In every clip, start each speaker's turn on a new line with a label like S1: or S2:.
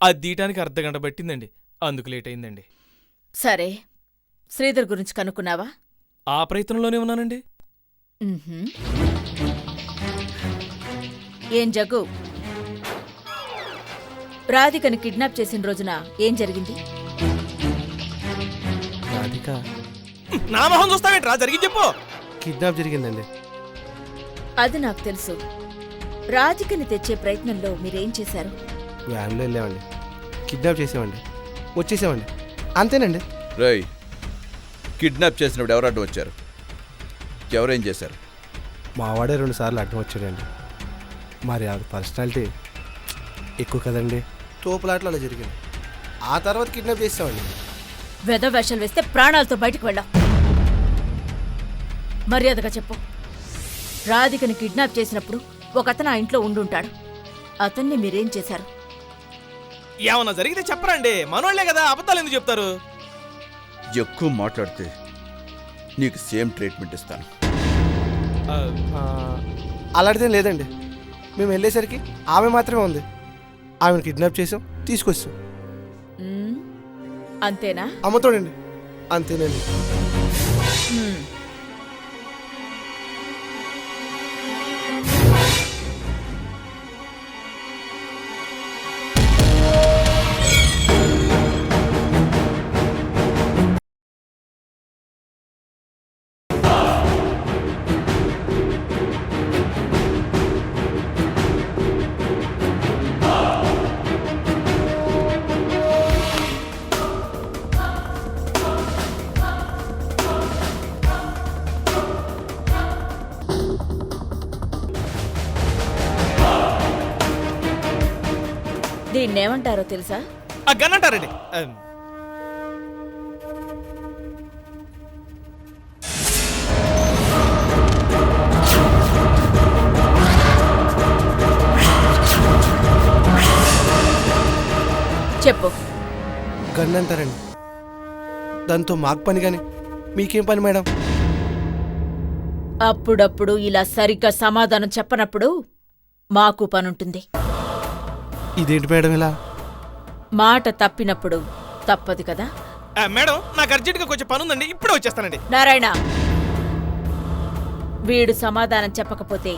S1: అది తీయటానికి అర్ధగంట పట్టిందండి, అందుకు లేట్ అయిందండి.
S2: సరే, శ్రీధర్ గురించి కనుక్కున్నావా?
S1: ఆ ప్రయత్నంలోనే ఉన్నానండి.
S2: ఉహుం. ఏం జగ్గు, రాధికని కిడ్నాప్ చేసిన రోజున ఏం జరిగింది?
S3: రాధిక
S1: నా మొహం చూస్తావేంట్రా, జరిగింది చెప్పు.
S3: కిడ్నాప్ జరిగిందండి.
S2: అది నాకు తెలుసు. రాధికని తెచ్చే ప్రయత్నంలో మీరేం చేశారు?
S3: వ్యాన్లో వెళ్ళామండి, కిడ్నాప్ చేసామండి, వచ్చేసామండి, అంతేనండి.
S4: రేయ్, కిడ్నాప్ చేసినప్పుడు ఎవరు అడ్డం వచ్చారు? ఎవరేం చేశారు?
S3: మా వాడే 2 సార్లు అడ్డం వచ్చాడండి. మరి ఆవిడ పర్సనాలిటీ ఎక్కువ కదండి, తోపులాట్లు అలా జరిగింది. ఆ తర్వాత కిడ్నాప్ చేసామండి.
S2: వెధవేషాలు వేస్తే ప్రాణాలతో బయటకు వెళ్ళాం. మర్యాదగా చెప్పు, రాధికని కిడ్నాప్ చేసినప్పుడు ఒకతను ఆ ఇంట్లో ఉండుంటాడు. అతన్ని మీరేం చేశారు?
S1: ఏమన్నా జరిగితే చెప్పరండి, మనోళ్లే కదా, అబద్ధాలు ఎందుకు చెప్తారు?
S4: ఎక్కువ మాట్లాడితే నీకు సేమ్ ట్రీట్మెంట్ ఇస్తాను.
S3: అలాంటిదేం లేదండి. మేము వెళ్ళేసరికి ఆమె మాత్రమే ఉంది. ఆమెను కిడ్నాప్ చేసాం, తీసుకొచ్చాం.
S2: అంతేనా?
S3: అమ్మతోడండి, అంతేనండి.
S2: మ్మ్. దీన్నేమంటారో తెలుసా?
S1: ఆ గన్ అంటారండి.
S2: చెప్పు.
S3: గన్ అంటారండి. దాంతో మాకు పని కానీ మీకేం పని మేడం?
S2: అప్పుడప్పుడు ఇలా సరిగ్గా సమాధానం చెప్పనప్పుడు మాకు పనుంటుంది.
S3: ఇదేంటి మేడం ఇలా?
S2: మాట తప్పినప్పుడు తప్పదు కదా.
S1: మేడం, నాకు అర్జెంట్గా కొంచెం పని ఉందండి, ఇప్పుడే వచ్చేస్తానండి.
S2: నారాయణ, వీడు సమాధానం చెప్పకపోతే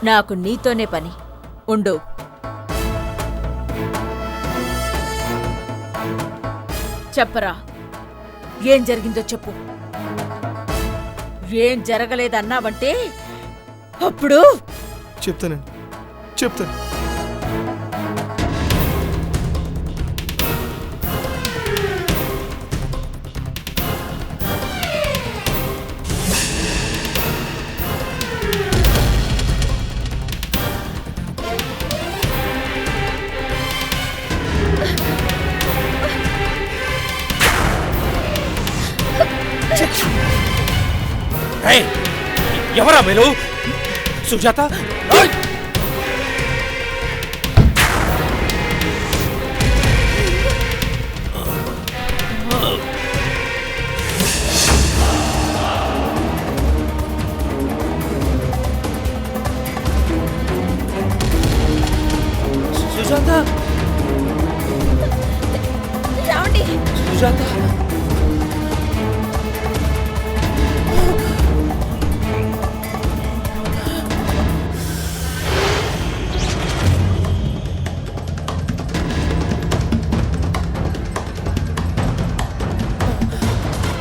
S2: నాకు నీతోనే పని. ఉండు. చెప్పరా, ఏం జరిగిందో చెప్పు. ఏం జరగలేదన్నావంటే అప్పుడు
S3: చెప్తానండి, చెప్తాను.
S1: ఎవరా మీరు? సుజాత,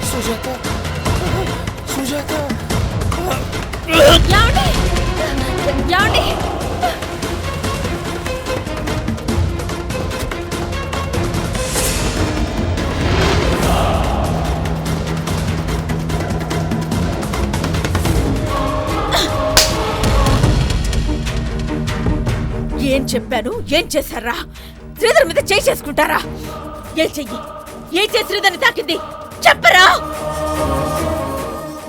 S1: సుజాత, సుజాత.
S2: ఏం చెప్పాను? ఏం చేశారా? శ్రీధర్ మీద చేయి చేసుకుంటారా? ఏం చెయ్యి? ఏం చేసి శ్రీధర్ని తాకింది చెప్పరా?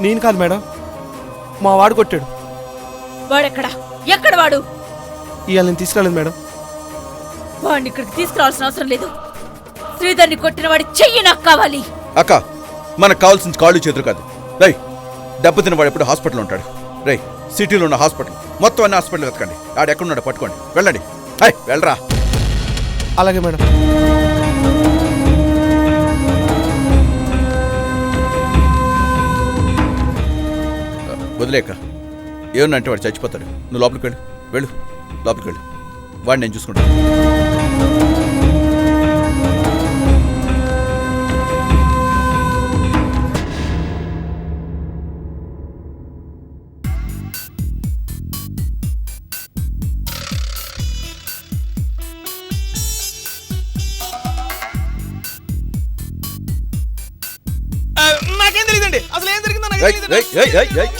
S3: నేను కాదు మేడం, మా వాడు కొట్టాడు.
S2: వాడెక్కడా? ఎక్కడ వాడు?
S3: ఇవాళ నేను తీసుకురాలేదు మేడం.
S2: వాడిని ఇక్కడికి తీసుకురావాల్సిన అవసరం లేదు. శ్రీధర్ని కొట్టిన వాడి చెయ్యి నాకు కావాలి.
S4: అక్క, మనకు కావాల్సిన కాళ్ళు చేతులు కాదు. రై, దెబ్బతిన్న వాడు ఎప్పుడు హాస్పిటల్ ఉంటాడు. రై, సిటీలో ఉన్న హాస్పిటల్ మొత్తం అన్ని హాస్పిటల్ వెతకండి. ఆడు ఎక్కడున్నాడు పట్టుకోండి, వెళ్ళండి. వెళ్ళరా.
S3: అలాగే మేడం.
S4: వదిలేక ఏమన్నా అంటే వాడు చచ్చిపోతాడు. నువ్వు లోపలికి వెళ్ళు, వెళ్ళు లోపలికి వెళ్ళు. వాడిని నేను చూసుకుంటాను.
S1: నాకేం తెలియదండి, అసలు ఏం జరిగిందో నాకు
S4: ఏయ్, ఏయ్, ఏయ్, ఏయ్, ఏయ్.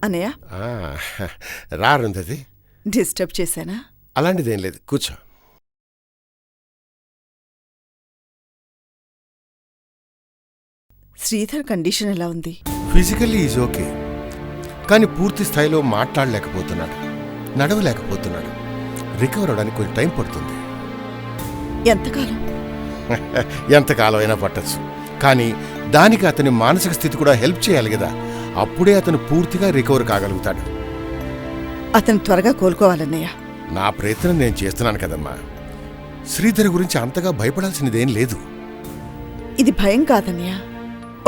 S5: అన్నయ్య
S6: రారుందది.
S5: డిస్టర్బ్ చేశానా?
S6: అలాంటిదేం లేదు, కూర్చో.
S5: శ్రీధర్ కండిషన్ ఎలా ఉంది?
S6: ఫిజికల్లీ ఈజ్ ఓకే, కానీ పూర్తి స్థాయిలో మాట్లాడలేకపోతున్నాడు, నడవలేకపోతున్నాడు. రికవర్ అవడానికి కొంచెం టైం పడుతుంది.
S5: ఎంతకాలం?
S6: ఎంతకాలం అయినా పట్టచ్చు, కానీ దానికి అతని మానసిక స్థితి కూడా హెల్ప్ చేయాలి కదా. అప్పుడే అతను పూర్తిగా రికవర్ కాగలుగుతాడు.
S5: అతను త్వరగా కోలుకోవాలన్నయ్య.
S6: నా ప్రయత్నం నేను చేస్తున్నాను కదమ్మా. శ్రీధర్ గురించి అంతగా భయపడాల్సినదేం లేదు.
S5: ఇది భయం కాదన్నయ్య,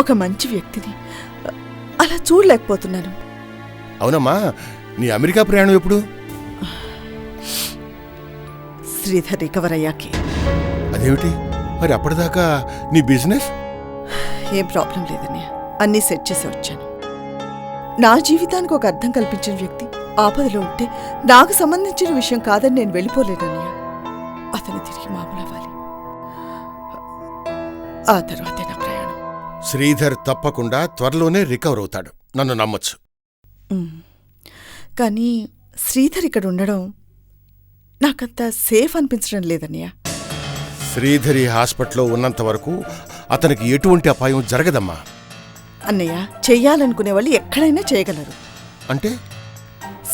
S5: ఒక మంచి వ్యక్తిని అలా చూడలేకపోతున్నాను.
S6: అవునమ్మా, నీ అమెరికా ప్రయాణం ఎప్పుడు?
S5: శ్రీధర్ రికవర్ అయ్యాకే.
S6: అదేమిటి మరి అప్పటిదాకా నీ బిజినెస్?
S5: ఏం ప్రాబ్లం లేదన్నయ్య, అన్నీ సెట్ చేసి వచ్చాను. నా జీవితానికి ఒక అర్థం కల్పించిన వ్యక్తి ఆపదలో ఉంటే నాకు సంబంధించిన విషయం కాదని నేను వెళ్ళిపోలేనన్నయ్య. అతను తిరిగి మామూలు అవ్వాలి, ఆ తర్వాతే నా ప్రయాణం.
S6: శ్రీధర్ తప్పకుండా త్వరలోనే రికవర్ అవుతాడు, నన్ను నమ్మొచ్చు.
S5: కానీ శ్రీధర్ ఇక్కడ ఉండడం నాకంత సేఫ్ అనిపించడం లేదన్నయ్య.
S6: శ్రీధరి హాస్పిటల్లో ఉన్నంత వరకు అతనికి ఎటువంటి అపాయం జరగదమ్మా.
S5: అన్నయ్య, చెయ్యాలనుకునే వాళ్ళు ఎక్కడైనా చేయగలరు.
S6: అంటే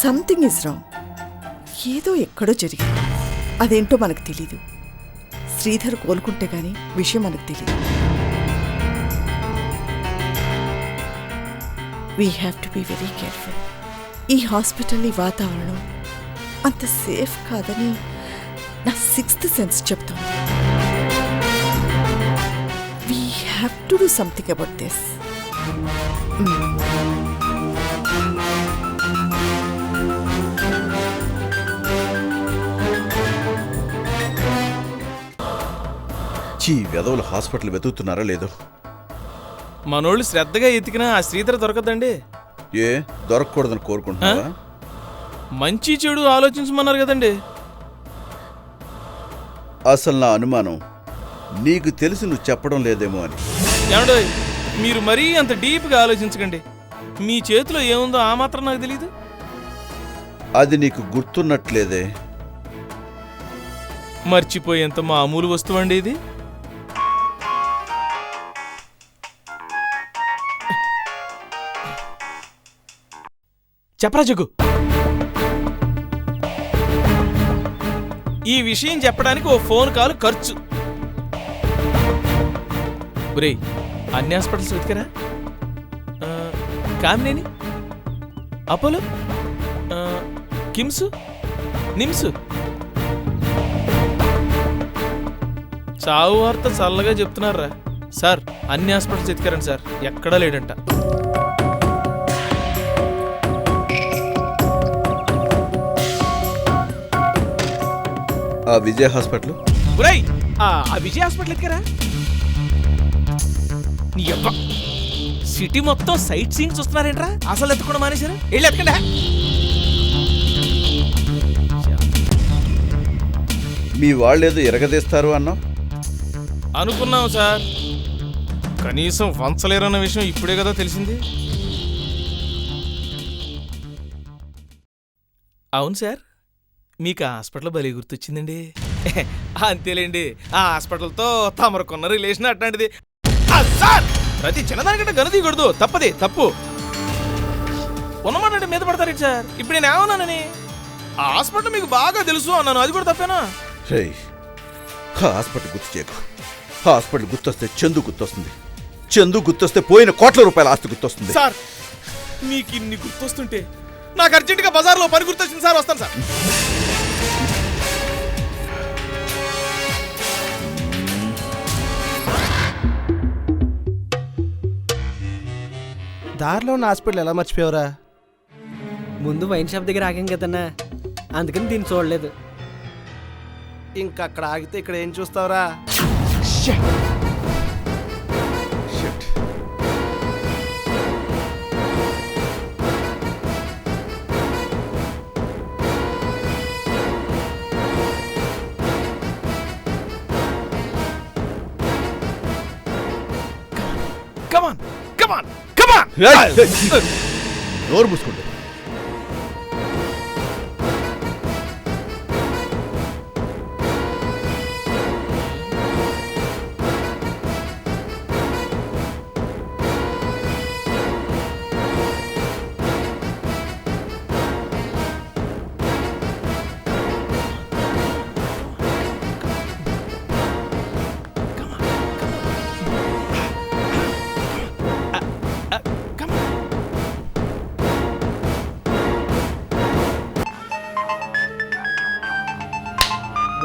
S5: సంథింగ్ ఇస్ రాంగ్. ఏదో ఎక్కడో జరిగింది, అదేంటో మనకు తెలీదు. శ్రీధర్ కోలుకుంటే గాని విషయం మనకు తెలీదు. We have to be very careful. ఈ హాస్పిటల్, ఈ వాతావరణం అంత సేఫ్ కాదని నా సిక్స్త్ సెన్స్ చెప్తోంది. We have to do something about this.
S4: చీ, వెధవులు హాస్పిటల్ వెతుకుతున్నారా లేదో.
S1: మనోళ్ళు శ్రద్ధగా ఎతికినా ఆ శ్రీధర్ దొరకదండి.
S4: ఏ దొరకకూడదని కోరుకుంటున్నావా?
S1: మంచి చెడు ఆలోచించమన్నారు కదండి.
S4: అసలు నా అనుమానం నీకు తెలిసి నువ్వు చెప్పడం లేదేమో అని.
S1: ఏమండోయ్, మీరు మరీ అంత డీప్గా ఆలోచించకండి. మీ చేతిలో ఏముందో ఆ మాత్రం నాకు తెలీదు.
S4: అది నీకు గుర్తున్నట్లేదే.
S1: మర్చిపోయేంత మామూలు వస్తువు అండి ఇది. చెప్పరా జగ్గు, ఈ విషయం చెప్పడానికి ఓ ఫోన్ కాల్ ఖర్చు. ఒరేయ్, అన్ని హాస్పిటల్స్ వెతికారా? కామినేని, అపోలో, కిమ్స్, నిమ్స్. చావు వార్త చల్లగా చెప్తున్నారా సార్? అన్ని హాస్పిటల్స్ ఎత్తికారండి సార్, ఎక్కడా లేడంట.
S4: ఆ విజయ్ హాస్పిటల్?
S1: ఒరేయ్, ఆ విజయ్ హాస్పిటల్ ఎత్తికారా? నీ అబ్బా, సిటీ మొత్తం సైట్ సీయింగ్ చూస్తున్నారేంట్రా? అసలు ఎత్తుకుండా మానేశారు. వెళ్ళి ఎత్తకండి.
S4: మీ వాళ్ళేదో ఎరగదీస్తారు అన్నావు.
S1: అనుకున్నాం సార్, కనీసం వంచలేరన్న విషయం ఇప్పుడే కదా తెలిసింది. అవును సార్, మీకు ఆ హాస్పిటల్ భలే గుర్తొచ్చిందండి. అంతేలేండి, ఆ హాస్పిటల్తో తమరుకున్న రిలేషన్ అట్లాంటిది. సార్, ప్రతి చిన్నదానికంటే గనుదీయకూడదు, తప్పది తప్పు. ఉన్నమాట మీద పడతారు సార్. ఇప్పుడు నేను ఏమన్నానని? ఆ హాస్పిటల్ మీకు బాగా తెలుసు అన్నాను, అది కూడా తప్పేనా?
S4: హాస్పిటల్ గుర్తు చేయకు. హాస్పిటల్ గుర్తొస్తే చందు గుర్తొస్తుంది. చందు గుర్తొస్తే పోయిన కోట్ల రూపాయల ఆస్తి గుర్తొస్తుంది.
S1: సార్ మీకు ఇన్ని గుర్తొస్తుంటే నాకు అర్జెంటుగా బజార్లో పని గుర్తొచ్చింది సార్. వస్తాను సార్.
S3: దారిలో ఉన్న హాస్పిటల్ ఎలా మర్చిపోయావురా?
S7: ముందు వైన్ షాప్ దగ్గర ఆగాం కదన్నా, అందుకని దీన్ని చూడలేదు.
S3: ఇంకా అక్కడ ఆగితే ఇక్కడ ఏం చూస్తావురా?
S4: Shit.
S1: కమాన్ కమాన్ కమాన్.
S4: నోరు మూసుకోండి.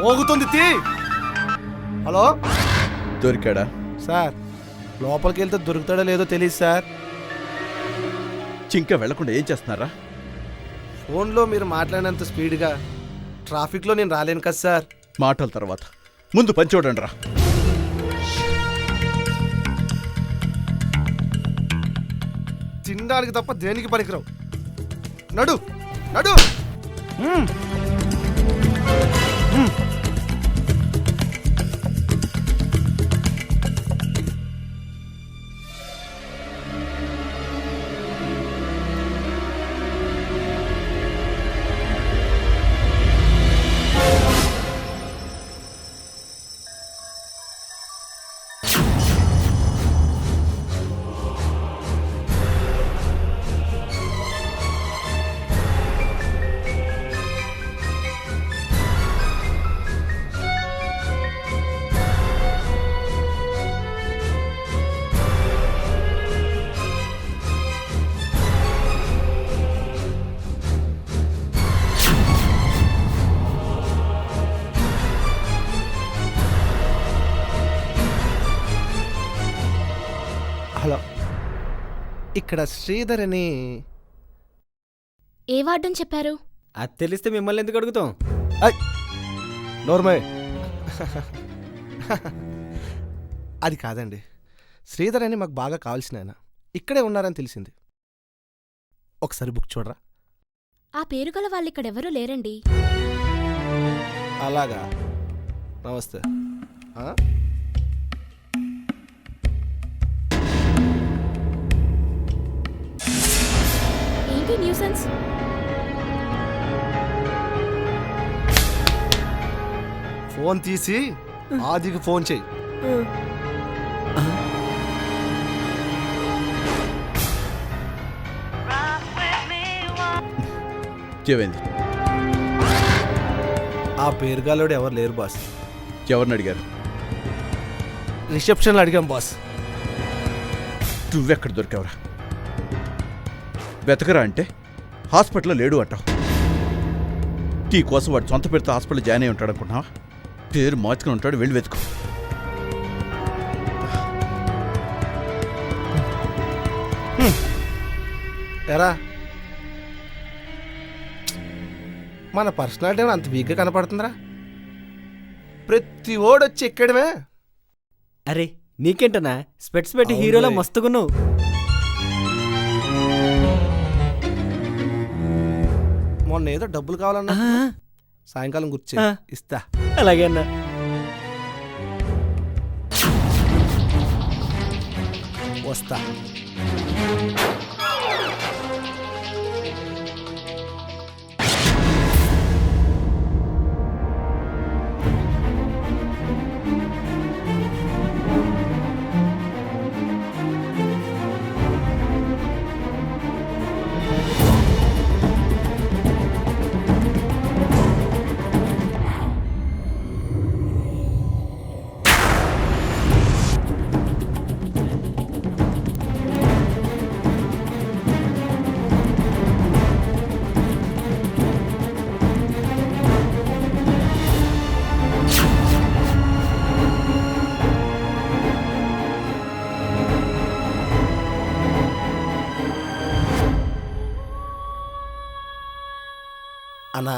S3: మోగుతుంది తీ. హలో
S4: దొరికాడా?
S3: సార్, లోపలికి వెళ్తే దొరుకుతాడో లేదో తెలియదు సార్.
S4: చింక వెళ్లకుండా ఏం చేస్తున్నారా?
S3: ఫోన్లో మీరు మాట్లాడినంత స్పీడ్గా ట్రాఫిక్లో నేను రాలేను కదా సార్.
S4: మాటల తర్వాత ముందు పని చూడండి రా.
S3: తినడానికి తప్ప దేనికి పనికిరావు. నడు నడు. హలో, ఇక్కడ శ్రీధర్ అని.
S8: ఏ వార్డని చెప్పారు?
S7: అది తెలిస్తే మిమ్మల్ని ఎందుకు అడుగుతాం?
S3: నోర్మయ్. అది కాదండి, శ్రీధర్ అని మాకు బాగా కావాల్సిన ఆయన ఇక్కడే ఉన్నారని తెలిసింది. ఒకసారి బుక్ చూడరా?
S8: ఆ పేరు గల వాళ్ళిక్కడెవరూ లేరండి.
S3: అలాగా, నమస్తే.
S8: ఏంటి న్యూసెన్స్?
S3: ఫోన్ తీసి ఆదికి ఫోన్ చెయ్యి.
S4: ఏమైంది?
S3: ఆ పేరుగాలోడు ఎవరు లేరు బాస్.
S4: ఎవరిని అడిగారు?
S3: రిసెప్షన్లో అడిగాం బాస్.
S4: నువ్వెక్కడ దొరికావురా? వెతకరా అంటే హాస్పిటల్లో లేడు అంటావు. టీ కోసం వాడు సొంత పేరుతో హాస్పిటల్ జాయిన్ అయి ఉంటాడు అనుకున్నావా? పేరు మార్చుకుని ఉంటాడు, వెళ్ళి వెతుకు.
S3: ఎరా, మన పర్సనాలిటీ ఏమైనా అంత వీక్గా కనపడుతుందిరా? ప్రతి ఓడొచ్చి ఎక్కడమే.
S7: అరే నీకేంటనా స్పెట్స్ పెట్టి
S3: అవునులే.
S7: హీరోలా మస్తుగున్నావు.
S3: మొన్న ఏదో డబ్బులు కావాలన్నా, సాయంకాలం గుర్చి
S7: ఆ.
S3: ఇస్తా.
S7: అలాగే అన్నా.
S3: వస్తా. అన్నా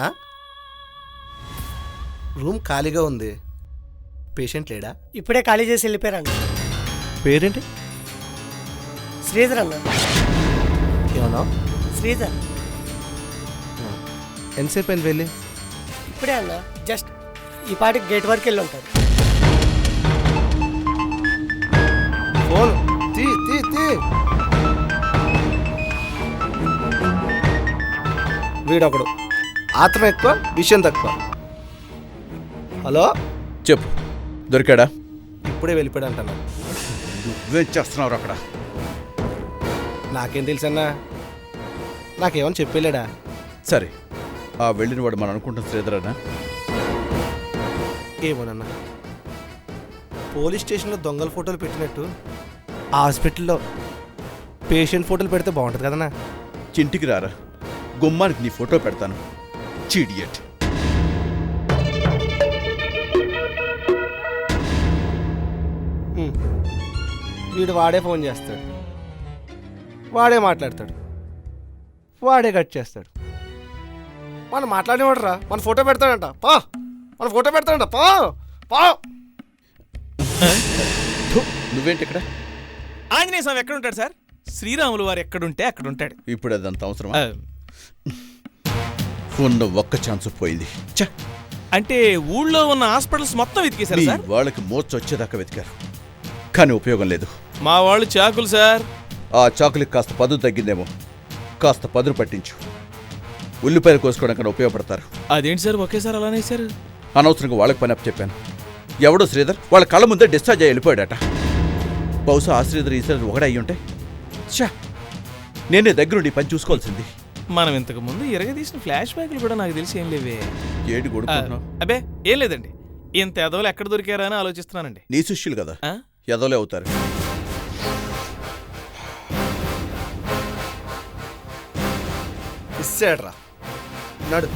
S3: రూమ్ ఖాళీగా ఉంది, పేషెంట్ లేడా?
S7: ఇప్పుడే ఖాళీ చేసి వెళ్ళిపోయారన్న.
S3: పేరేంటి?
S7: శ్రీధర్ అన్న.
S3: ఏమన్నా?
S7: శ్రీధర్.
S3: ఎంతసేపు అయింది వెళ్ళి?
S7: ఇప్పుడే అన్న, జస్ట్ ఈ పాటికి గేట్ వరకు వెళ్ళి ఉంటారు.
S3: ఫోన్ తీ తీ తీ. వీడొకడు ఆత్రం ఎక్కువ, విషయం తక్కువ. హలో,
S4: చెప్పు, దొరికాడా?
S3: ఇప్పుడే వెళ్ళిపోయాడు అంటున్నా.
S4: నువ్వేం చేస్తున్నావు అక్కడ?
S3: నాకేం తెలుసన్నా, నాకేమని చెప్పలేడా?
S4: సరే, ఆ వెళ్ళిన వాడు మనం అనుకుంటున్న శ్రీధరనా?
S3: ఏమోనన్నా, పోలీస్ స్టేషన్లో దొంగల ఫోటోలు పెట్టినట్టు హాస్పిటల్లో పేషెంట్ ఫోటోలు పెడితే బాగుంటుంది కదన్నా.
S4: చింటికి రారా, గుమ్మానికి నీ ఫోటో పెడతాను. చీడియట్.
S3: వీడు వాడే ఫోన్ చేస్తాడు, వాడే మాట్లాడతాడు, వాడే కట్ చేస్తాడు. మనం మాట్లాడేవాడు రా, మన ఫోటో పెడతాడంట. పా, మన ఫోటో పెడతాడంట. పా పా.
S4: నువ్వేంటి ఇక్కడ?
S1: ఆంజనేయ స్వామి ఎక్కడ ఉంటాడు సార్? శ్రీరాములు వారు ఎక్కడుంటే అక్కడ ఉంటాడు.
S4: ఇప్పుడు అదంత అవసరం?
S1: ఆ,
S4: ఉన్న ఒక్క ఛాన్స్ పోయింది. ఛ!
S1: అంటే ఊళ్ళో ఉన్న హాస్పిటల్స్ మొత్తం వెతికేశారు
S4: నీ
S1: సార్?
S4: వాళ్ళకి మోర్చ వచ్చేదాకా వెతికారు, కానీ ఉపయోగం లేదు.
S1: మా వాళ్ళు చాకులు సార్.
S4: ఆ చాకులకి కాస్త పదును తగ్గిందేమో, కాస్త పదును పట్టించు. ఉల్లిపాయలు కోసుకోవడానికి ఉపయోగపడతారు.
S1: అదేంటి సార్ ఒకేసారి అలానే సార్?
S4: అనవసరంగా వాళ్ళకి పని అప్ చెప్పాను. ఎవడో శ్రీధర్ వాళ్ళ కళ్ళ ముందే డిశ్చార్జ్ అయ్యి వెళ్ళిపోయాడట. బహుశా ఆ శ్రీధర్ ఈ శ్రీధర్ ఒకటే అయ్యి ఉంటే ఛా, నేనే దగ్గరుండి పని చూసుకోవాల్సింది.
S1: మనం ఇంతకు ముందు ఇరగదీసిన ఫ్లాష్ బ్యాక్లు కూడా నాకు తెలిసి ఏం లేవే.
S4: ఏడు కొడుకుంటున్నావు?
S1: అబ్బే ఏం లేదండి, ఇంత ఎదవలు ఎక్కడ దొరికారా అని ఆలోచిస్తున్నానండి.
S4: నీ శిష్యులు కదా,
S1: ఆ?
S4: ఎదవలే అవుతారు.
S3: ఇచ్చాడ్రా, నడు.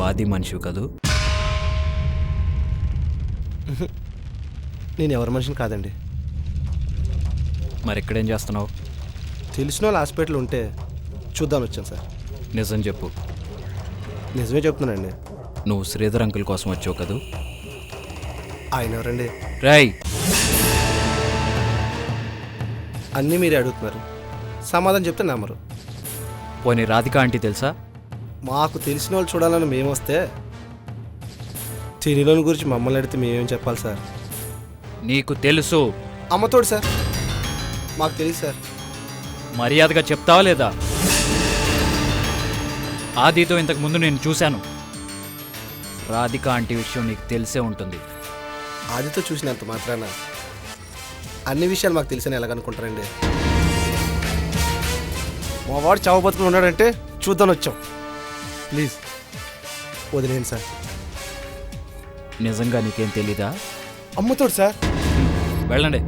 S9: ఆది మనిషి కదూ?
S3: నేను ఎవరి మనిషిని కాదండి.
S9: మరి ఇక్కడేం చేస్తున్నావు?
S3: తెలిసిన వాళ్ళు హాస్పిటల్ ఉంటే చూద్దామని వచ్చాను సార్.
S9: నిజం చెప్పు.
S3: నిజమే చెప్తున్నానండి.
S9: నువ్వు శ్రీధర్ అంకుల్ కోసం వచ్చావు కదూ?
S3: ఆయన ఎవరండి?
S9: రాయ్,
S3: అన్నీ మీరే అడుగుతున్నారు, సమాధానం చెప్తే నమ్మరు.
S9: పోనీ రాధిక ఆంటీ తెలుసా?
S3: మాకు తెలిసిన వాళ్ళు చూడాలని మేము వస్తే తెలియని గురించి మమ్మల్ని అడిగితే మేమేం చెప్పాలి సార్?
S9: నీకు తెలుసు.
S3: అమ్మతోడు సార్, మాకు తెలియదు సార్.
S9: మర్యాదగా చెప్తావా లేదా? ఆదితో ఇంతకు ముందు నేను చూశాను. రాధిక ఆంటీ విషయం నీకు తెలిసే ఉంటుంది.
S3: ఆదితో చూసినంత మాత్రాన అన్ని విషయాలు మాకు తెలిసిన ఎలాగనుకుంటారండి? మా వాడు చావు బతుకుని ఉన్నాడంటే చూద్దాం వచ్చాం. ప్లీజ్ వదిలేండి సార్.
S9: నిజంగా నీకేం తెలీదా?
S3: అమ్మతోడు సార్.
S9: వెళ్ళండి.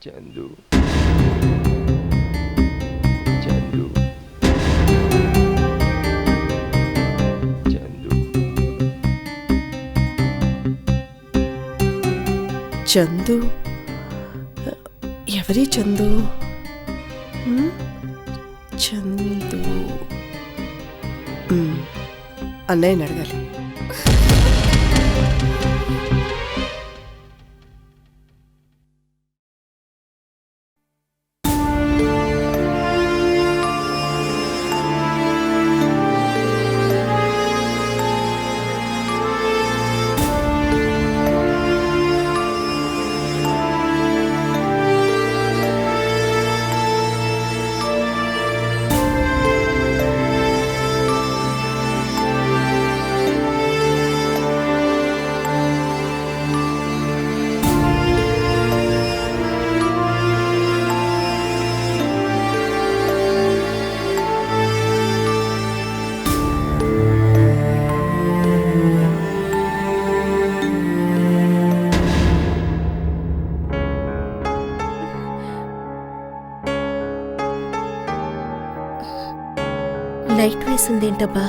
S10: చందు చందు చందు
S5: చందు ఎవరి చందు? చందు అన్నయ్యని అడగాలి.
S2: ఏంటబ్బా?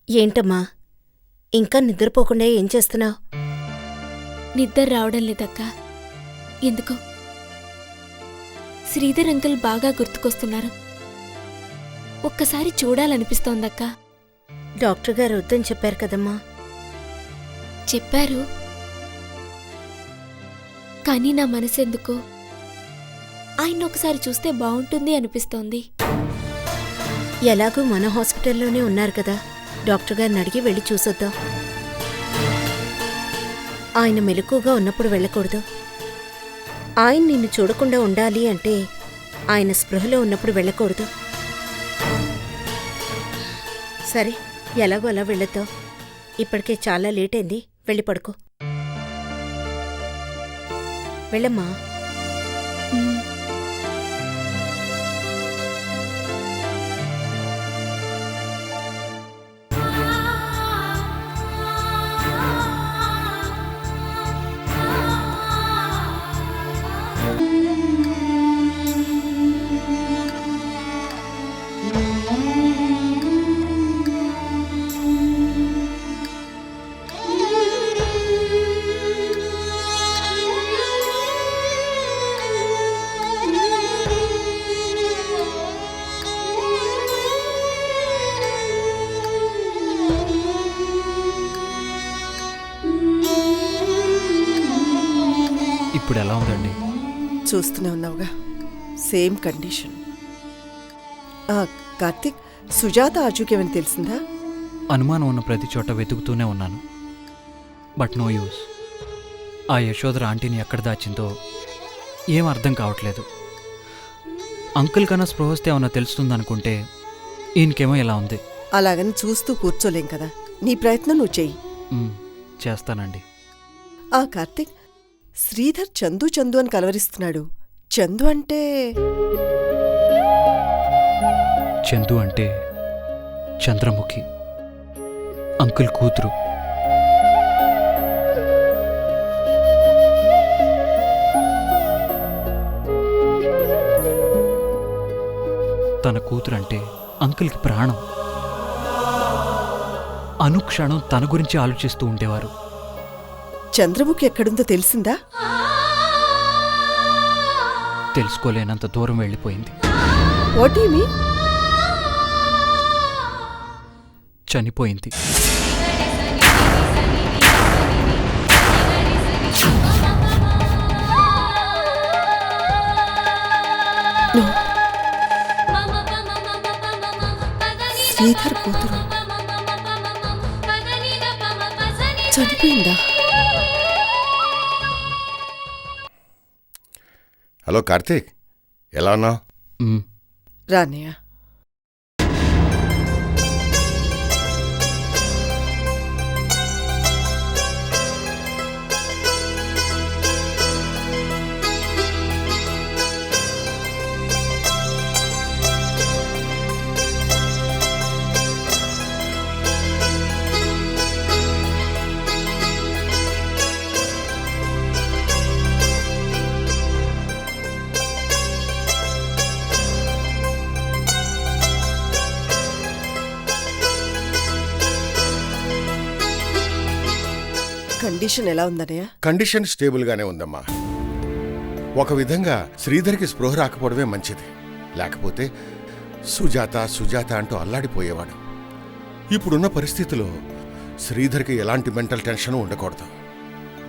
S2: ఏంటమ్మా, ఇంకా నిద్రపోకుండా ఏం చేస్తున్నావు?
S8: నిద్ర రావడం లేదక్కా. ఎందుకో శ్రీధర్ అంకుల్ బాగా గుర్తుకొస్తున్నారు. ఒక్కసారి చూడాలనిపిస్తోందక్కా.
S2: డాక్టర్ గారు వద్దని చెప్పారు కదమ్మా.
S8: చెప్పారు, కానీ నా మనసెందుకో ఆయన ఒకసారి చూస్తే బావుంటుంది అనిపిస్తోంది.
S2: ఎలాగూ మన హాస్పిటల్లోనే ఉన్నారు కదా, డాక్టర్ గారిని అడిగి వెళ్ళి చూసొద్దాం. ఆయన మెలకుగా ఉన్నప్పుడు వెళ్ళకూడదు. ఆయన నిన్ను చూడకుండా ఉండాలి అంటే ఆయన స్పృహలో ఉన్నప్పుడు వెళ్ళకూడదు. సరే, ఎలాగో అలా వెళ్ళొద్దాం. ఇప్పటికే చాలా లేట్ అయింది, వెళ్ళి పడుకో. వెళ్ళమ్మా.
S9: ఇప్పుడు ఎలా ఉందండి?
S5: చూస్తూనే ఉన్నావుగా, సేమ్ కండిషన్. కార్తీక్, సుజాత ఆచూకేమని తెలిసిందా?
S9: అనుమానం ఉన్న ప్రతి చోట వెతుకుతూనే ఉన్నాను, బట్ నో యూస్. ఆ యశోధర ఆంటీని ఎక్కడ దాచిందో ఏం అర్థం కావట్లేదు. అంకుల్ కన్నా స్పృహ వస్తే ఏమన్నా తెలుస్తుందనుకుంటే ఈయనకేమో ఇలా ఉంది.
S5: అలాగని చూస్తూ కూర్చోలేం కదా, నీ ప్రయత్నం నువ్వు చెయ్యి.
S9: చేస్తానండి.
S5: కార్తీక్, శ్రీధర్ చందు చందు అని కలవరిస్తున్నాడు. చందు అంటే?
S9: చందు అంటే చంద్రముఖి, అంకుల్ కూతురు. తన కూతురంటే అంకుల్కి ప్రాణం. అనుక్షణం తన గురించి ఆలోచిస్తూ ఉండేవారు.
S5: చంద్రముఖి ఎక్కడుందో తెలిసిందా?
S9: తెలుసుకోలేనంత దూరం వెళ్ళిపోయింది.
S5: What you mean?
S9: చనిపోయింది.
S5: శ్రీధర్ కూతురు చనిపోయిందా?
S6: హలో కార్తీక్, ఎలా ఉన్నావు?
S5: రానయ్య. కండిషన్ ఎలా ఉందన్నయ్య?
S6: కండిషన్ స్టేబుల్గానే ఉందమ్మా. ఒక విధంగా శ్రీధర్కి స్పృహ రాకపోవడమే మంచిది. లేకపోతే సుజాత సుజాత అంటూ అల్లాడిపోయేవాడు. ఇప్పుడున్న పరిస్థితిలో శ్రీధర్కి ఎలాంటి మెంటల్ టెన్షన్ ఉండకూడదు.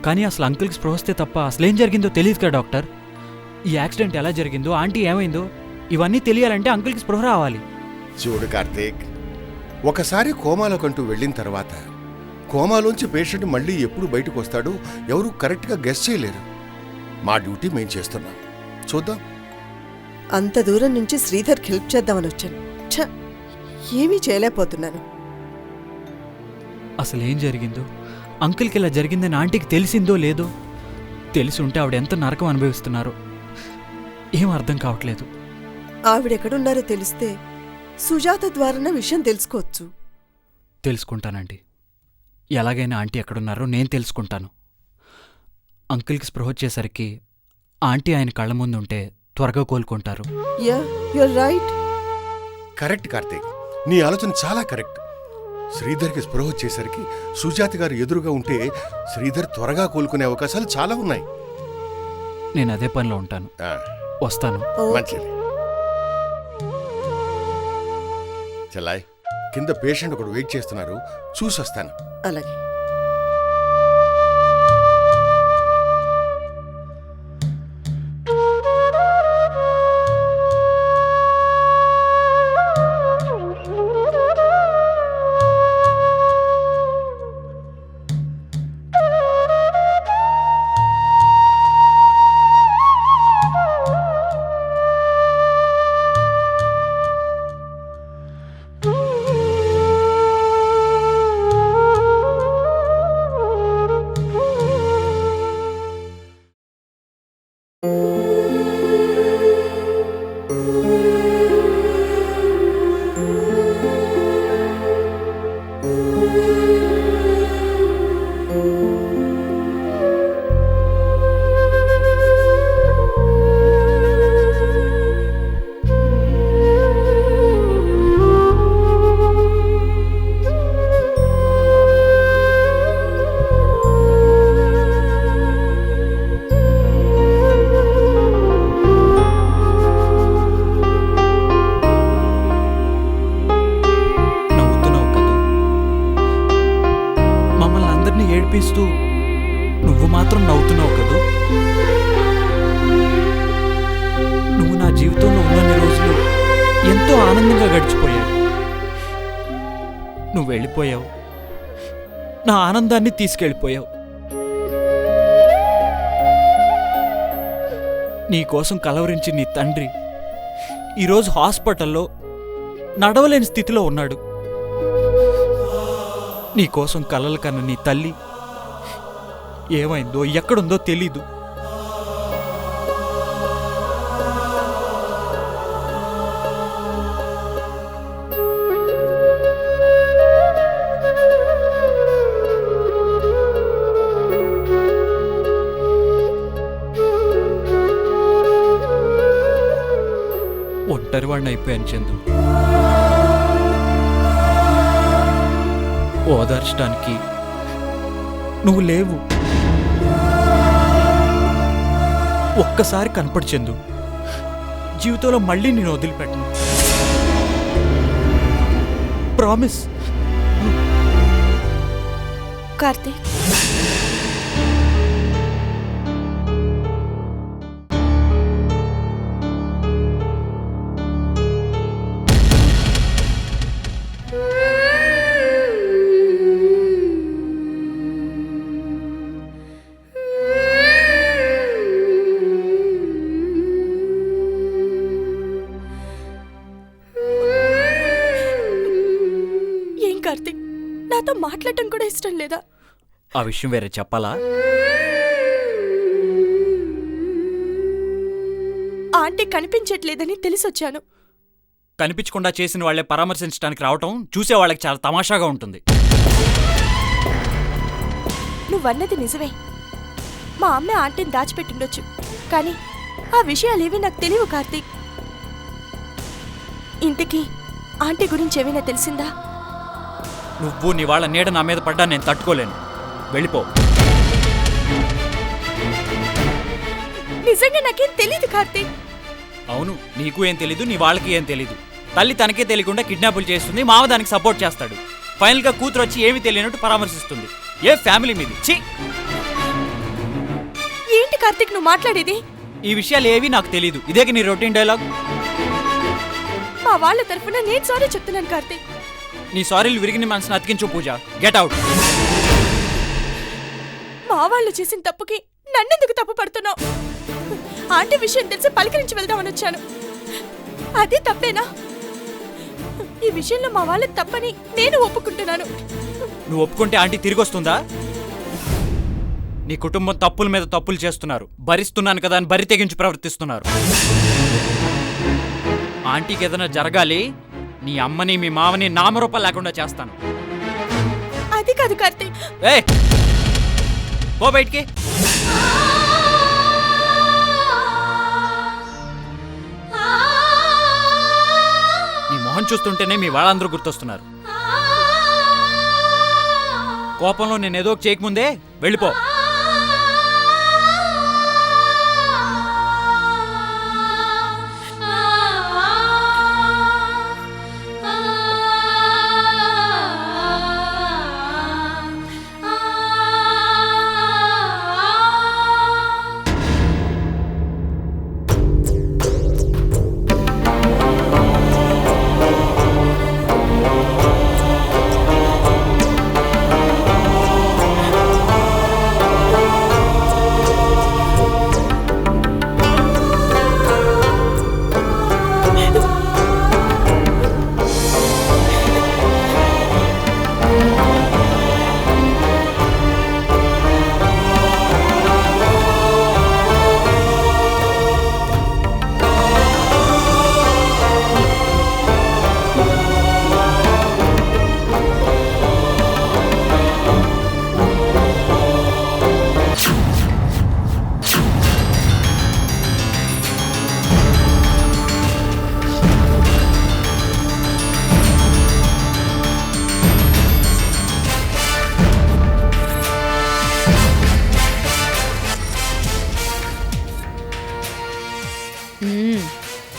S9: కానీ అసలు అంకుల్కి స్పృహ వస్తే తప్ప అసలేం జరిగిందో తెలియదు కదా డాక్టర్. ఈ యాక్సిడెంట్ ఎలా జరిగిందో, ఆంటీ ఏమైందో, ఇవన్నీ తెలియాలంటే అంకుల్కి స్పృహ రావాలి.
S6: చూడు కార్తీక్, ఒకసారి కోమాలోకంటూ వెళ్ళిన తర్వాత కోమాలోంచి పేషెంట్ మళ్ళీ ఎప్పుడు బయటకు వస్తాడో ఎవరూ కరెక్ట్గా గెస్ చేయలేరు. మా డ్యూటీ మేం చేస్తున్నాం, చూద్దాం.
S5: అంత దూరం నుంచి శ్రీధర్కి హెల్ప్ చేద్దామని వచ్చాను. ఛ, ఏమీ చేయలేకపోతున్నాను.
S9: అసలు ఏం జరిగిందో, అంకుల్కి ఇలా జరిగిందని ఆంటీకి తెలిసిందో లేదో, తెలిసి ఉంటే ఆవిడ ఎంత నరకం అనుభవిస్తున్నారో ఏం అర్థం కావట్లేదు.
S5: ఆవిడెక్కడున్నారో తెలిస్తే సుజాత ద్వారా విషయం తెలుసుకోవచ్చు.
S9: తెలుసుకుంటానండి. ఎలాగైనా ఆంటీ ఎక్కడున్నారో నేను తెలుసుకుంటాను. అంకుల్కి స్పృహ వచ్చేసరికి ఆంటీ ఆయన కళ్ళ ముందు ఉంటే త్వరగా కోలుకుంటారు.
S5: Yeah, you're right.
S6: Correct Karthik, నీ ఆలోచన చాలా కరెక్ట్. శ్రీధర్కి స్పృహ వచ్చేసరికి సుజాత గారు ఎదురుగా ఉంటే శ్రీధర్ త్వరగా కోలుకునే అవకాశాలు చాలా ఉన్నాయి.
S9: నేను అదే పనిలో ఉంటాను.
S6: ఆ,
S9: వస్తాను.
S6: మంచిది. చెల్లాయ్, కింద పేషెంట్ ఒకడు వెయిట్ చేస్తున్నారు, చూసొస్తాను.
S5: అలాగే.
S9: ఏడ్పిస్తూ నువ్వు మాత్రం నవ్వుతున్నావు కదూ. నువ్వు నా జీవితంలో ఉన్నన్ని రోజులు ఎంతో ఆనందంగా గడిచిపోయావు. నువ్వు వెళ్ళిపోయావు, నా ఆనందాన్ని తీసుకెళ్ళిపోయావు. నీకోసం కలవరించి నీ తండ్రి ఈరోజు హాస్పిటల్లో నడవలేని స్థితిలో ఉన్నాడు. నీకోసం కలలు కన్న నీ తల్లి ఏమైందో ఎక్కడుందో తెలీదు. ఒంటరివాడిని అయిపోయాను చందు. ఓదార్చడానికి నువ్వు లేవు. ఒక్కసారి కనపడి చందు, జీవితంలో మళ్ళీ నేను వదిలిపెట్టను. ప్రామిస్.
S2: కార్తీక్, కార్తీక్, నాతో మాట్లాడటం కూడా ఇష్టం లేదా?
S9: ఆ విషయం వేరే చెప్పాలా?
S2: ఆంటీ కనిపించట్లేదని తెలిసొచ్చాను.
S9: కనిపించకుండా చేసిన వాళ్లే పరామర్శించడానికి రావటం చూసేవాళ్ళకి చాలా తమాషాగా ఉంటుంది.
S2: నువ్వన్నది నిజమే. మా అమ్మ ఆంటీని దాచిపెట్టుండొచ్చు, కానీ ఆ విషయాలేవి నాకు తెలియవు కార్తీక్. ఇంతకీ ఆంటీ గురించి ఏమైనా తెలిసిందా?
S9: నువ్వు నీ వాళ్ళ నీడ నా మీద పడ్డా నేను తట్టుకోలేను. వెళ్ళిపో.
S2: నిజంగా నాకేం తెలీదు కార్తీక్.
S9: అవును, నీకు ఏం తెలీదు, నీ వాళ్ళకి ఏం తెలీదు. తల్లి తనకే తెలియకుండా కిడ్నాపులు చేస్తుంది, మామ దానికి సపోర్ట్ చేస్తాడు. ఫైనల్ గా కూతురు వచ్చి ఏమీ తెలియనట్టు పరామర్శిస్తుంది. ఏ ఫ్యామిలీ మీది? ఛీ!
S2: ఏంటి కార్తీక్ నువ్వు మాట్లాడేది?
S9: ఈ విషయాలు ఏవి నాకు తెలీదు. ఇదేకి నీ రొటీన్ డైలాగ్.
S2: మా వాళ్ళ తరఫున నేను సారీ చెప్తున్నాను కార్తీక్.
S9: నీ సారీలు విరిగిన మనసును అతికించు పూజ. Get out.
S2: మా వాళ్ళు చేసిన తప్పుకి నన్నెందుకు తప్పు పడుతున్నావు? ఆంటీ విషయం తెలిసి పలకరించి వెళ్దామని వచ్చాను. అది తప్పేనా? ఈ విషయంలో మా వాళ్ళ తప్పని నేను ఒప్పుకుంటున్నాను.
S9: నువ్వు ఒప్పుకుంటే ఆంటీ తిరిగి వస్తుందా? నీ కుటుంబం తప్పుల మీద తప్పులు చేస్తున్నారు. భరిస్తున్నాను కదా అని బరి తెగించి ప్రవర్తిస్తున్నారు. ఆంటీకి ఏదైనా జరగాలి, నీ అమ్మని మీ మామని నామరూపాలు లేకుండా చేస్తాను.
S2: అది కాదు కార్తీక్.
S9: ఏ పో బయటికి. నీ మొహం చూస్తుంటేనే మీ వాళ్ళందరూ గుర్తొస్తున్నారు. కోపంలో నేనేదో చేయకముందే వెళ్ళిపో.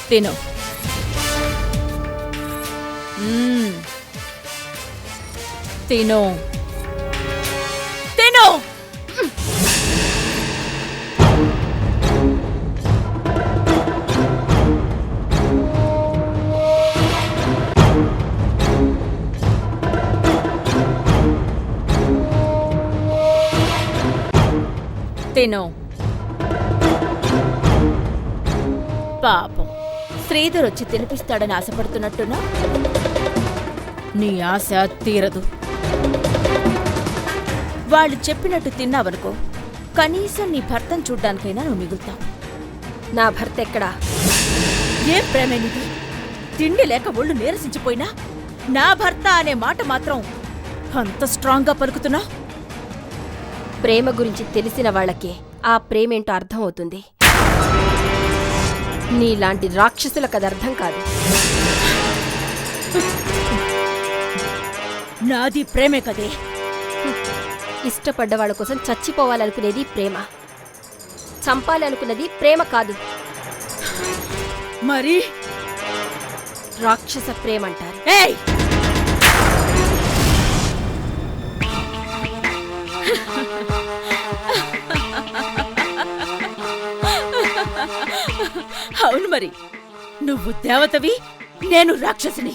S2: తిను. తిను తిను. తిను. పాపం శ్రీధర్ వచ్చి తినిపిస్తాడని ఆశపడుతున్నట్టున్నా నీ ఆశ తీరదు. వాళ్ళు చెప్పినట్టు తిన్నావనుకో, కనీసం నీ భర్తను చూడ్డానికైనా నువ్వు మిగులుతావు. నా భర్త ఎక్కడా? ఏం ప్రేమేనిది? తిండి లేక ఒళ్ళు నీరసించిపోయినా నా భర్త అనే మాట మాత్రం అంత స్ట్రాంగ్గా పలుకుతున్నా.
S11: ప్రేమ గురించి తెలిసిన వాళ్ళకే ఆ ప్రేమేంటో అర్థం అవుతుంది. నీలాంటి రాక్షసులకు అది అర్థం కాదు.
S2: నాది ప్రేమే కదే.
S11: ఇష్టపడ్డ వాళ్ళ కోసం చచ్చిపోవాలనుకునేది ప్రేమ. చంపాలనుకున్నది ప్రేమ కాదు.
S2: మరి
S11: రాక్షస ప్రేమ అంటారు.
S2: ఏయ్! అవును మరి, నువ్వు దేవతవి, నేను రాక్షసిని.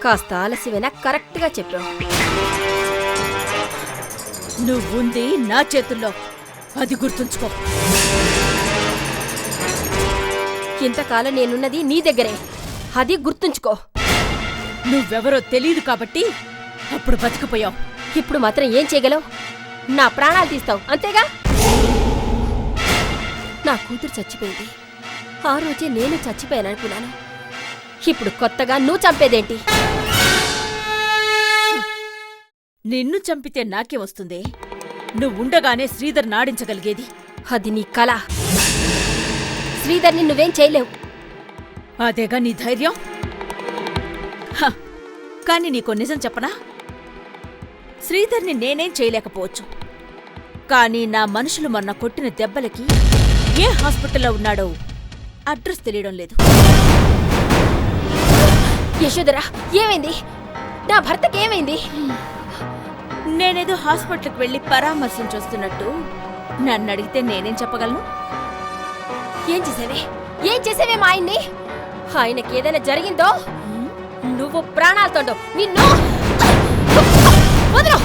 S11: కాస్త ఆలస్యమైనా కరెక్ట్గా చెప్పావు.
S2: నువ్వుంది నా చేతుల్లో, అది గుర్తుంచుకో.
S11: ఇంతకాలం నేనున్నది నీ దగ్గరే, అది గుర్తుంచుకో.
S2: నువ్వెవరో తెలీదు కాబట్టి అప్పుడు బతికిపోయావు.
S11: ఇప్పుడు మాత్రం ఏం చేయగలవు? నా ప్రాణాలు తీస్తావు అంతేగా. నా కూతురు చచ్చిపోయింది, ఆ రోజే నేను చచ్చిపోయాననుకున్నాను. ఇప్పుడు కొత్తగా నువ్వు చంపేదేంటి?
S2: నిన్ను చంపితే నాకే వస్తుంది? నువ్వుండగానే శ్రీధర్ నాడించగలిగేది.
S11: అది నీ కళ. శ్రీధర్ని నువ్వేం చేయలేవు.
S2: అదేగా నీ ధైర్యం. కాని నీకో నిజం చెప్పనా? శ్రీధర్ని నేనేం చేయలేకపోవచ్చు, కానీ నా మనుషులు మొన్న కొట్టిన దెబ్బలకి ఏ హాస్పిటల్లో ఉన్నాడో అడ్రస్ తెలియడం లేదు.
S11: యశోదరా, ఏమైంది? నా భర్తకి ఏమైంది?
S2: నేనేదో హాస్పిటల్కి వెళ్ళి పరామర్శించొస్తున్నట్టు నన్ను అడిగితే నేనేం చెప్పగలను?
S11: ఏం చేసేవే మా ఆయన్ని? ఆయనకి ఏదైనా జరిగిందో నువ్వు ప్రాణాలతో నిన్ను వదరు.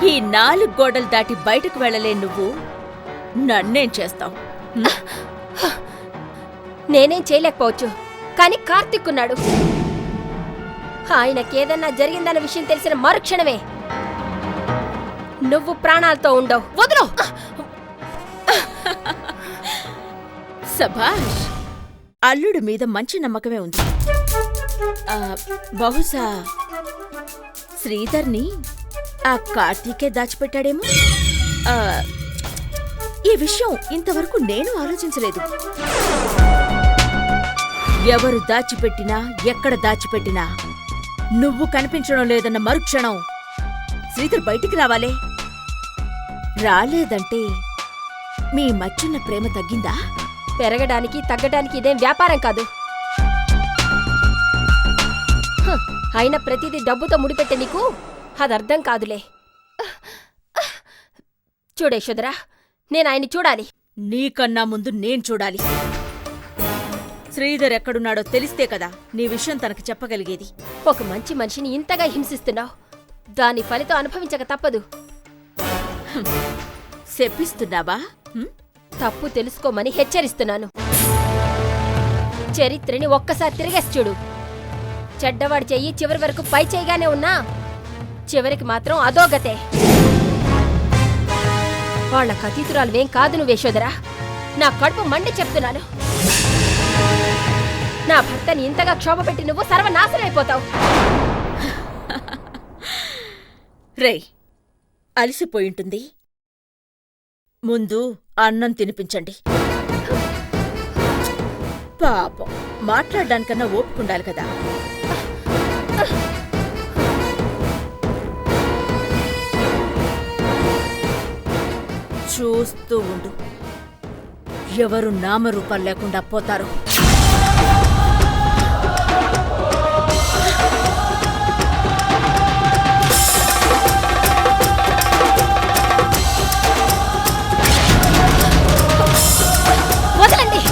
S2: ఈ 4 గోడలు దాటి బయటకు వెళ్ళలే నువ్వు నన్నేం చేస్తావు?
S11: నేనేం చేయలేకపోవచ్చు, కానీ కార్తిక్ ఉన్నాడు. ఆయనకేదన్నా జరిగిందన్న విషయం తెలిసిన మరుక్షణమే నువ్వు ప్రాణాలతో ఉండవు. వదులు.
S2: సభాష్, అల్లుడి మీద మంచి నమ్మకమే ఉంది. బహుశా శ్రీధర్ని ఆ కార్తీకే దాచిపెట్టాడేమో. ఈ విషయం ఇంతవరకు నేను ఆలోచించలేదు. ఎవరు దాచిపెట్టినా ఎక్కడ దాచిపెట్టినా నువ్వు కనిపించడం లేదన్న మరుక్షణం శ్రీధర్ బయటికి రావాలే. రాలేదంటే మీ మధ్యున్న ప్రేమ తగ్గిందా?
S11: పెరగడానికి తగ్గడానికి ఇదేం వ్యాపారం కాదు. అయినా ప్రతిదీ డబ్బుతో ముడిపెట్టే నీకు అదర్థం కాదులే. చూడేశ్వదరా, నేను ఆయన్ని చూడాలి.
S2: నీకన్నా ముందు నేను చూడాలి. శ్రీధర్ ఎక్కడున్నాడో తెలిస్తే కదా నీ విషయం తనకు చెప్పగలిగేది.
S11: ఒక మంచి మనిషిని ఇంతగా హింసిస్తున్నావు, దాని ఫలితం అనుభవించక తప్పదు.
S2: శపిస్తున్నావా?
S11: తప్పు తెలుసుకోమని హెచ్చరిస్తున్నాను. చరిత్రని ఒక్కసారి తిరిగేసి చూడు. చెడ్డవాడి చెయ్యి చివరి వరకు పై చేయగానే ఉన్నా చివరికి మాత్రం అదోగతే. వాళ్ళ కతీతురాలువేం కాదు నువ్వు యశోదరా. నా కడుపు మండి చెప్తున్నాను. నా భర్తని ఇంతగా క్షోభపెట్టి నువ్వు సర్వనాశనం అయిపోతావు.
S2: రేయ్, అలిసిపోయింటుంది. ముందు అన్నం తినిపించండి. పాపం, మాట్లాడడానికన్నా ఓపుకుండాలి కదా. చూస్తూ ఉండు, ఎవరు నామరూపాలు లేకుండా పోతారో.
S11: వదలండి.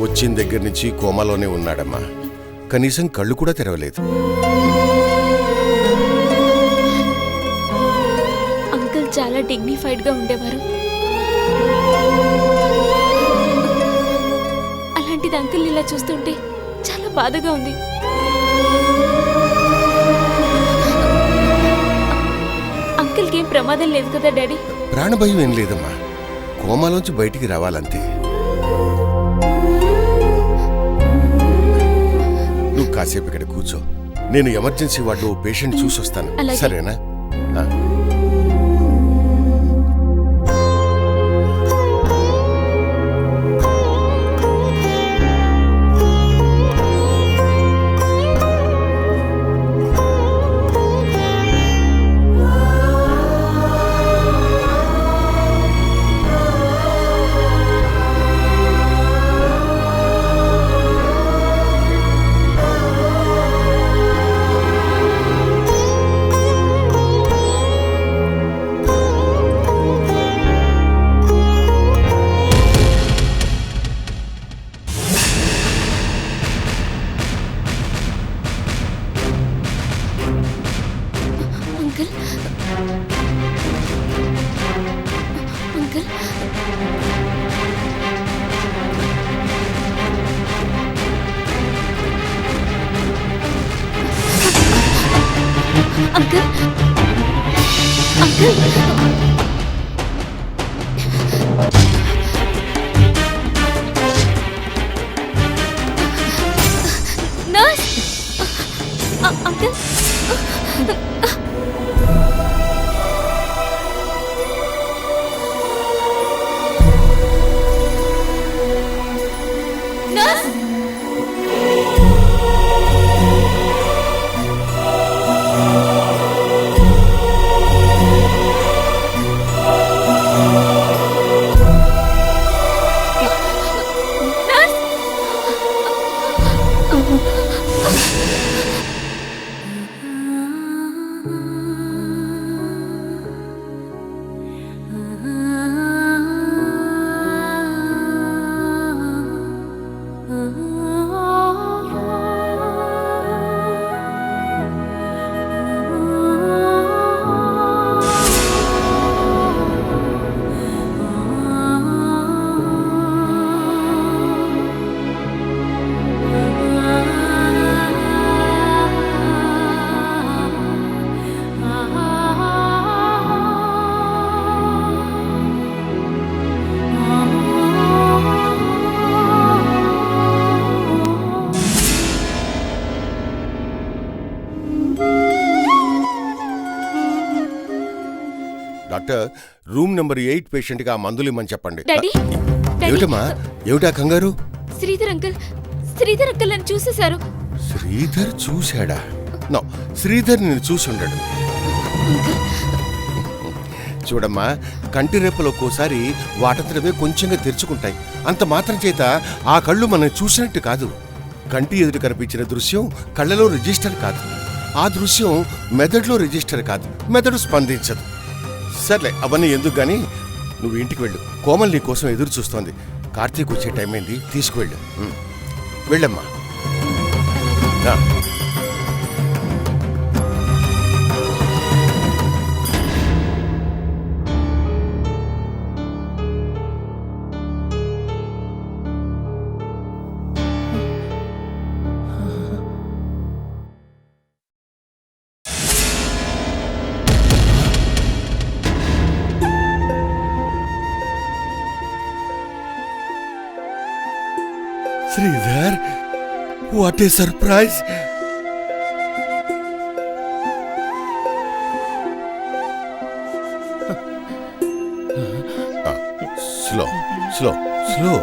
S6: వచ్చిన దగ్గర నుంచి కోమాలోనే ఉన్నాడమ్మా. కనీసం కళ్ళు కూడా తెరవలేదు.
S8: అంకుల్ చాలా డిగ్నిఫైడ్ గా ఉండేవారు. అలాంటిది అంకుల్ ఇలా చూస్తుంటే చాలా బాధగా ఉంది. అంకుల్కి ఏం ప్రమాదం లేదు కదా డాడీ?
S6: ప్రాణభయం ఏం లేదమ్మా, కోమాలోంచి బయటికి రావాలంతే. నువ్వు కాసేపు ఇక్కడ కూర్చో, నేను ఎమర్జెన్సీ వార్డు పేషెంట్ చూసొస్తాను. సరేనా?
S8: Uncle uncle nurse uncle nurse
S6: doctor room number 8 పేషెంట్కి ఆ మందులు ఇమ్మని చెప్పండి.
S8: డాడీ
S6: ఏమిటమ్మా ఏమిటా కంగారు?
S8: శ్రీధర్ అంకుల్ నన్ను చూసేశారు.
S6: శ్రీధర్ చూశాడా? నో, శ్రీధర్ నేను చూసి ఉండడు. చూడమ్మా, కంటి రెప్పలు ఒక్కోసారి వాటంతటవే కొంచెంగా తెరుచుకుంటాయి. అంత మాత్రం చేత ఆ కళ్ళు మనం చూసినట్టు కాదు. కంటి ఎదుట కనిపించిన దృశ్యం కళ్ళలో రిజిస్టర్ కాదు, ఆ దృశ్యం మెదడులో రిజిస్టర్ కాదు, మెదడు స్పందించదు. సర్లే, అవన్నీ ఎందుకు గాని నువ్వు ఇంటికి వెళ్ళు. కోమల్ నీ కోసం ఎదురు చూస్తోంది. కార్తీక్ వచ్చే టైం అయింది, తీసుకువెళ్ళు. వెళ్ళమ్మా. Sridhar, what a surprise! Slow slow slow.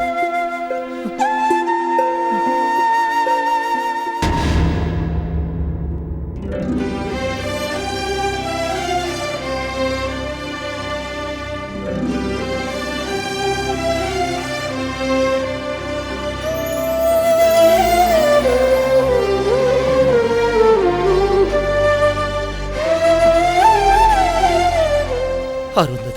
S1: అరుంధ